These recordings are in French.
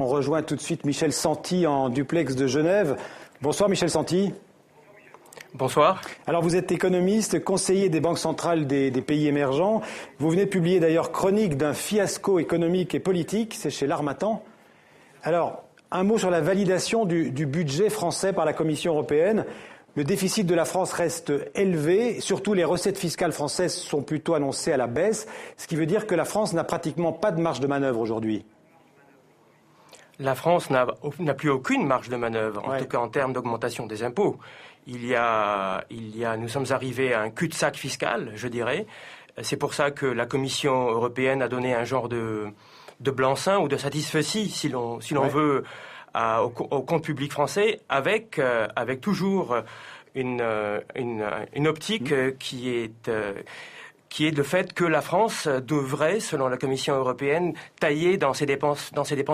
rejoint tout de suite Michel Santi en duplex de Genève. Bonsoir Michel Santi. Bonsoir. Alors vous êtes économiste, conseiller des banques centrales des pays émergents. Vous venez de publier d'ailleurs Chronique d'un fiasco économique et politique, c'est chez l'Harmattan. Alors, un mot sur la validation du budget français par la Commission européenne. Le déficit de la France reste élevé, surtout les recettes fiscales françaises sont plutôt annoncées à la baisse, ce qui veut dire que la France n'a pratiquement pas de marge de manœuvre aujourd'hui. La France n'a plus aucune marge de manœuvre, en tout cas en termes d'augmentation des impôts. Nous sommes arrivés à un cul-de-sac fiscal, je dirais. C'est pour ça que la Commission européenne a donné un genre de blanc-seing ou de satisfecit, si l'on veut, au compte public français, avec toujours une optique qui est le fait que la France devrait, selon la Commission européenne, tailler dans ses dépenses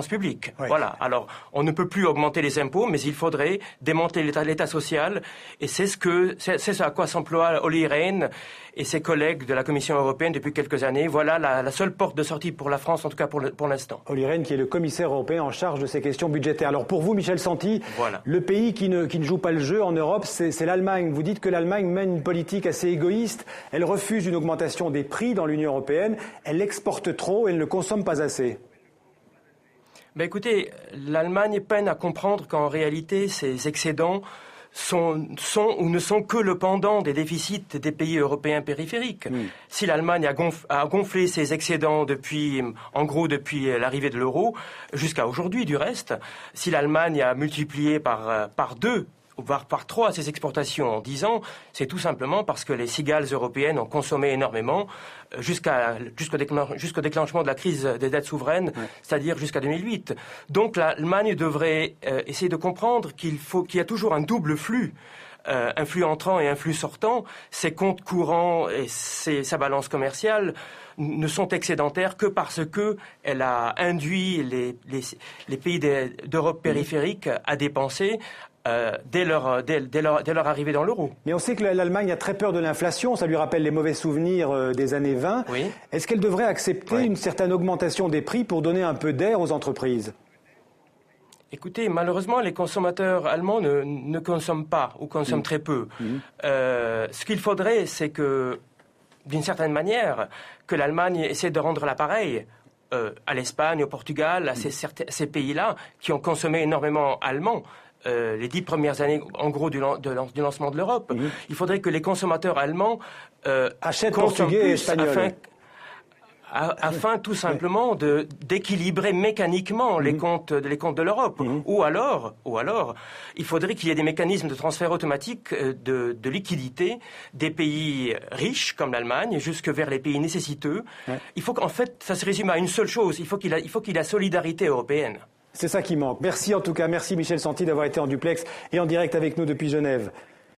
publiques. Oui. Voilà. Alors, on ne peut plus augmenter les impôts, mais il faudrait démanteler l'État social, et c'est ce à quoi s'emploie Olli Rehn et ses collègues de la Commission européenne depuis quelques années. Voilà la seule porte de sortie pour la France, en tout cas pour l'instant. Olli Rehn, qui est le commissaire européen en charge de ces questions budgétaires. Alors pour vous, Michel Santi, le pays qui ne joue pas le jeu en Europe, c'est l'Allemagne. Vous dites que l'Allemagne mène une politique assez égoïste. Elle refuse une augmentation des prix dans l'Union européenne. Elle exporte trop et elle ne consomme pas assez. Ben écoutez, l'Allemagne peine à comprendre qu'en réalité, ces excédents sont ou ne sont que le pendant des déficits des pays européens périphériques. Si l'Allemagne a gonflé ses excédents depuis l'arrivée de l'euro, jusqu'à aujourd'hui du reste, si l'Allemagne a multiplié par 2, voire par 3 ses exportations en 10 ans, c'est tout simplement parce que les cigales européennes ont consommé énormément jusqu'au déclenchement de la crise des dettes souveraines, c'est-à-dire jusqu'à 2008. Donc l'Allemagne devrait essayer de comprendre qu'il y a toujours un double flux, un flux entrant et un flux sortant. Ses comptes courants et sa balance commerciale ne sont excédentaires que parce que elle a induit les pays d'Europe périphérique à dépenser dès leur arrivée dans l'euro. Mais on sait que l'Allemagne a très peur de l'inflation, ça lui rappelle les mauvais souvenirs des années 20. Oui. Est-ce qu'elle devrait accepter une certaine augmentation des prix pour donner un peu d'air aux entreprises ? Écoutez, malheureusement, les consommateurs allemands ne consomment pas ou consomment très peu. Ce qu'il faudrait, c'est que, d'une certaine manière, que l'Allemagne essaie de rendre l'appareil à l'Espagne, au Portugal, à ces pays-là qui ont consommé énormément allemand. Les 10 premières années, en gros, du lancement de l'Europe. Il faudrait que les consommateurs allemands achètent portugais et espagnols. Afin tout simplement d'équilibrer mécaniquement les comptes de l'Europe. Ou alors, il faudrait qu'il y ait des mécanismes de transfert automatique de liquidités des pays riches, comme l'Allemagne, jusque vers les pays nécessiteux. Il faut qu'en fait, ça se résume à une seule chose. Il faut qu'il y ait la solidarité européenne. C'est ça qui manque. Merci en tout cas. Merci Michel Santi d'avoir été en duplex et en direct avec nous depuis Genève.